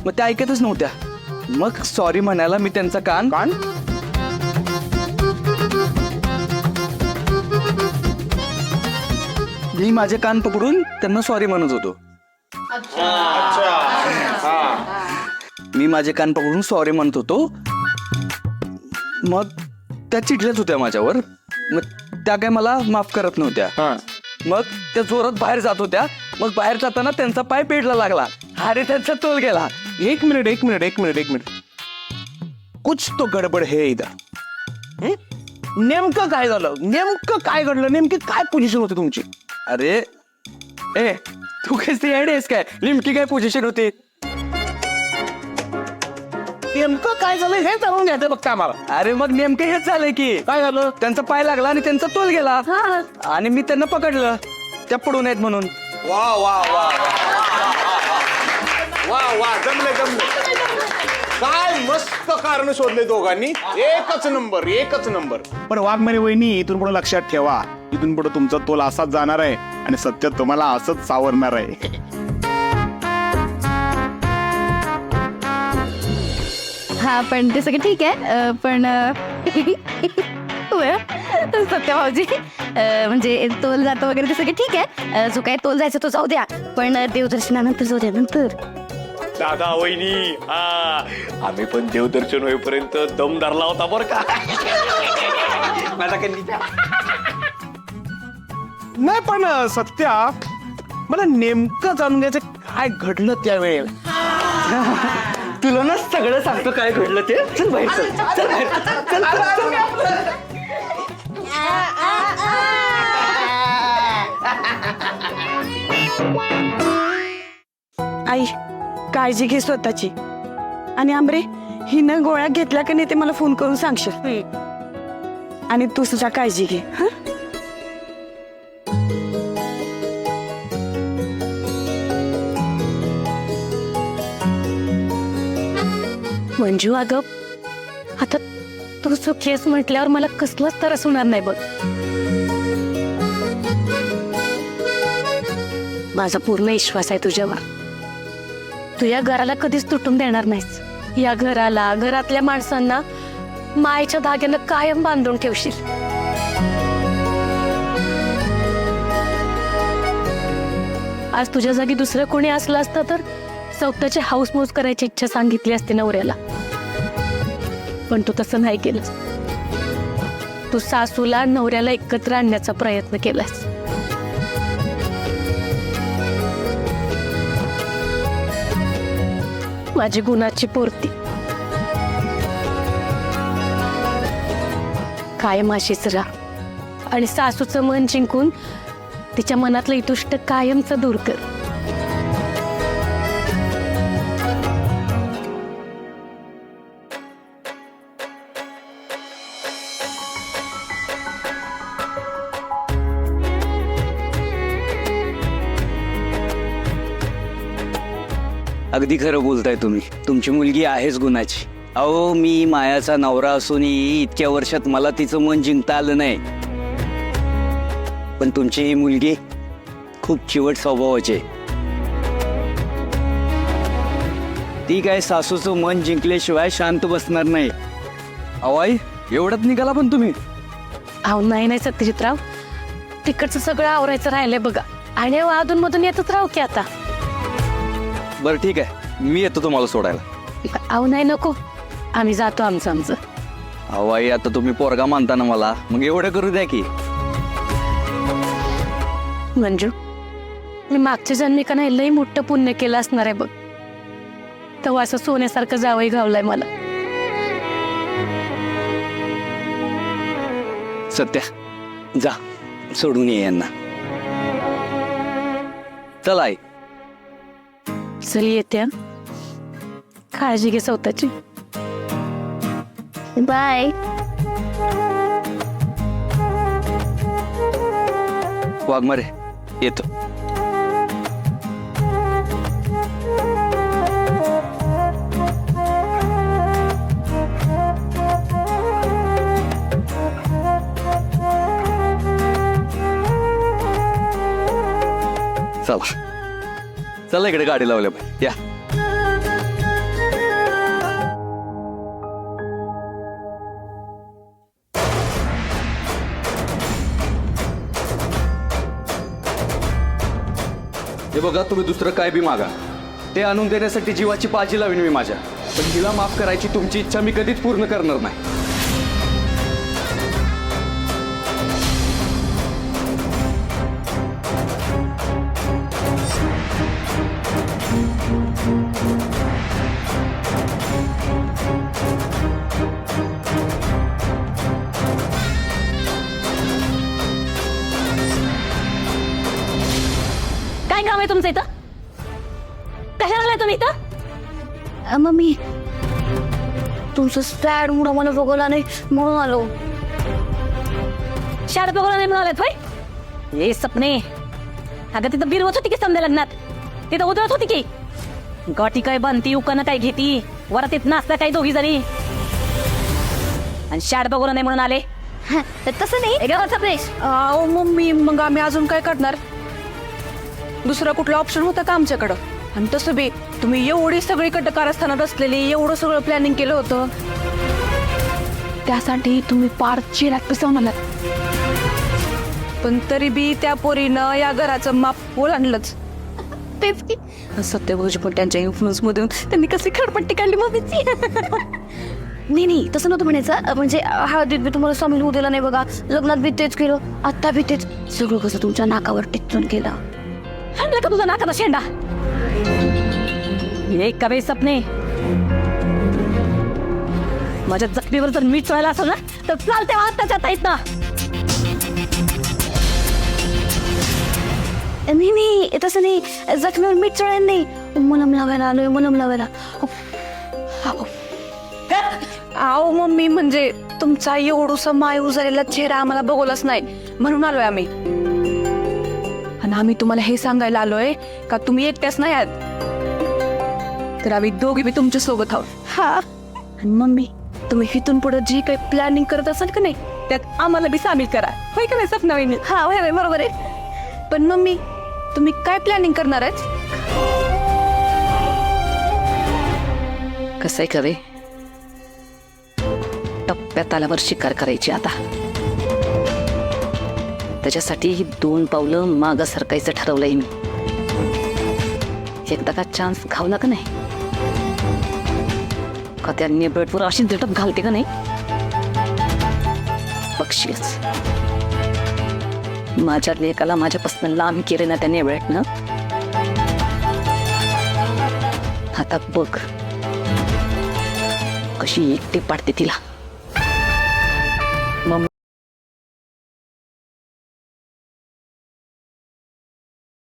मग त्या ऐकतच नव्हत्या. मग सॉरी म्हणायला मी त्यांचा कान कान मी माझे कान पकडून त्यांना सॉरी म्हणत होतो. मी माझे कान पकडून सॉरी म्हणत होतो. मग त्या चिडल्याच होत्या माझ्यावर. मग त्या काय मला माफ करत नव्हत्या. मग त्या जोरात बाहेर जात होत्या. मग बाहेर जाताना त्यांचा पाय पेटला लागला. अरे त्यांचा तोल गेला. एक मिनिट कुछ तो गडबड है इधर. नेमकं काय झालं, नेमकं काय घडलं, नेमकी काय पोझिशन होती तुमची? अरे ए तू कशी आहेस काय? नेमकी काय पोझिशन होती? नेमकं काय झालं हे जाणून घ्यायचं बघता आम्हाला. अरे मग नेमकं हेच झालंय की काय झालं? त्यांचा पाय लागला आणि त्यांचा तोल गेला. आणि मी त्यांना पकडलं त्या पडून आहेत म्हणून. वा वा वा वा वा, जमले काय मस्त कारण शोधले दोघांनी. एकच नंबर. पण वाघमारे वहिनी, इथून पुढे लक्षात ठेवा, इथून पुढे तुमचा तोल असाच जाणार आहे आणि सत्य तुम्हाला असंच सावरणार आहे. हा पण ते सगळं ठीक आहे. पण सत्य भाऊजी, म्हणजे तोल जातो वगैरे ते सगळं ठीक आहे. जो काय तोल जायचा तो जाऊ द्या, पण देवदर्शनानंतर जाऊ द्या नंतर. दादा वहिनी, आम्ही पण देवदर्शन होईपर्यंत दम धरला होता बर का. माझा कंदीच्या नाही पण सत्या, मला नेमकं जाणून घ्यायचं काय घडलं त्यावेळेला. तुला ना सगळं सांगतो काय घडलं ते. चल बाहेर चल बाहेर चल. आई काळजी घे स्वतःची. आणि आंबरे, हिनं गोळ्या घेतल्या का नाही ते मला फोन करून सांगशील. आणि तू सुद्धा काळजी घे. हा मंजू, अगं आता तू सुखीस म्हटल्यावर मला कसलंच तरच होणार नाही बघ. माझा पूर्ण विश्वास आहे तुझ्यावर. तू या घराला कधीच तुटून देणार नाहीस. या घराला, घरातल्या माणसांना मायेच्या धाग्यानं कायम बांधून ठेवशील. आज तुझ्या जागी दुसरं कोणी असलं असतं तर स्वतःची हाऊसमौज करायची इच्छा सांगितली असते नवऱ्याला. पण तू तसं नाही केलंस. तू सासूला नवऱ्याला एकत्र आणण्याचा प्रयत्न केलास. माझी गुणाची पूर्ती कायम अशीच राहा आणि सासूचं मन जिंकून तिच्या मनातलं इतुष्ट कायमच दूर कर. अगदी खरं बोलताय तुम्ही. तुमची मुलगी आहेच गुणाची. अहो, मी मायाचा नवरा असूनही इतक्या वर्षात मला तिचं मन जिंकता आलं नाही. पण तुमची ही मुलगी खूप चिवट स्वभावाची. ती काय सासूचं मन जिंकल्याशिवाय शांत बसणार नाही. अहो आई, एवढ्यात निघाला पण तुम्ही? अहो नाही सत्यजितराव, तिकडचं सगळं आवरायचं राहिलंय बघा. आणि अधून मधून येतच राहू की आता. बरं ठीक आहे, मी येतो तुम्हाला सोडायला. अहो नाही, नको, आम्ही जातो आमचं. अहो आई, आता तुम्ही पोरगा मानता ना मला, मग एवढं करू द्या की. मंजू, मी मागच्या जन्मी का नाही लई मोठं पुण्य केलं असणार आहे बघ. तेव्हा असं सोन्यासारखं जावई घावलाय मला. सत्या, जा सोडून ये यांना. चला आई. चल येते. काळजी घे स्वतःची. बाय. वाघमारे, येतो. चला चला, इकडे गाडी लावल्या पाहिजे. या. हे बघा, तुम्ही दुसरं काय बी मागा, ते आणून देण्यासाठी जीवाची बाजी लावीन मी माझ्या, पण तिला माफ करायची तुमची इच्छा मी कधीच पूर्ण करणार नाही. काय काम आहे तुमचं इथं? कशाला आलाय तुम्ही इथं? मम्मी तुमचं सॅड मुडा मला बघवला नाही म्हणून आलो. शाळेत बघायला नाही म्हणालात होय? हे सपने, अगं तिथं बिरवत होती की समजा लग्नात, तिथं उतरत होती की गाठी काय बांधती, उकानं काय घेती, वरातीत नाचता काय दोघी जणी, आणि शाळेत बघायला नाही म्हणून आले. तसं नाही. सपने, अहो मम्मी, मग आम्ही अजून काय करणार? दुसरा कुठला ऑप्शन होता का आमच्याकडं? आणि तसं बी तुम्ही एवढी सगळीकडं कारस्थानात असलेली, एवढं सगळं प्लॅनिंग केलं होतं, त्यासाठी तुम्ही पार चिरात पिसवून आलात. पण तरी बी त्या पोरीनं या घराचं माप ओलांडलंच. तेच की सत्यभोज पण त्यांच्या इन्फ्लुअन्स मधून त्यांनी कशी खडपट्टी काढली मम्मीची. नाही नाही तसं नव्हतं म्हणायचं. म्हणजे हळदीत बी तुम्हाला सामील होऊ दिलं नाही बघा, लग्नात बी तेच केलं, आत्ता बी तेच, सगळं कसं तुमच्या नाकावर टिचून केलं. हाणलं का तुझा नाकाचा शेंडा? एक का बे सपने, माझ्या जखमीवर जर मीठ चढायला असेल ना तर चालते आत्ताच्या ताईत ना. नाही नाही तसं नाही, जखमीवर मीठ चढायला नाही, मनम लावायला आलोय, मनम लावायला. आओ मम्मी, म्हणजे तुमचा एवढूसा मायूर झालेला चेहरा आम्हाला बघवलाच नाही म्हणून आलोय आम्ही. आणि आम्ही तुम्हाला हे सांगायला आलोय का तुम्ही एकट्याच नाही आहात, तर आम्ही दोघी बी तुमच्या सोबत आहोत. हा आणि मम्मी, तुम्ही इथून पुढे जी काही प्लॅनिंग करत असाल का नाही, त्यात आम्हाला बी सामील करा, होय का नाही सपना वहिनी? हा होय बरोबर आहे. पण मम्मी, तुम्ही काय प्लॅनिंग करणार आहेत? कसं आहे कवे, टप्प्यात आल्यावर शिकार करायची आता. त्याच्यासाठी ही 2 पावलं मागं सरकायचं ठरवलंय मी. एकदा का चान्स खावला का नाही, का त्या नेबळटवर अशी झटप घालते का नाही बक्षीस. माझ्या लेकाला माझ्यापासून लांब केले ना त्या नेबळटनं. आता बघ कशी एकटी पाडते तिला.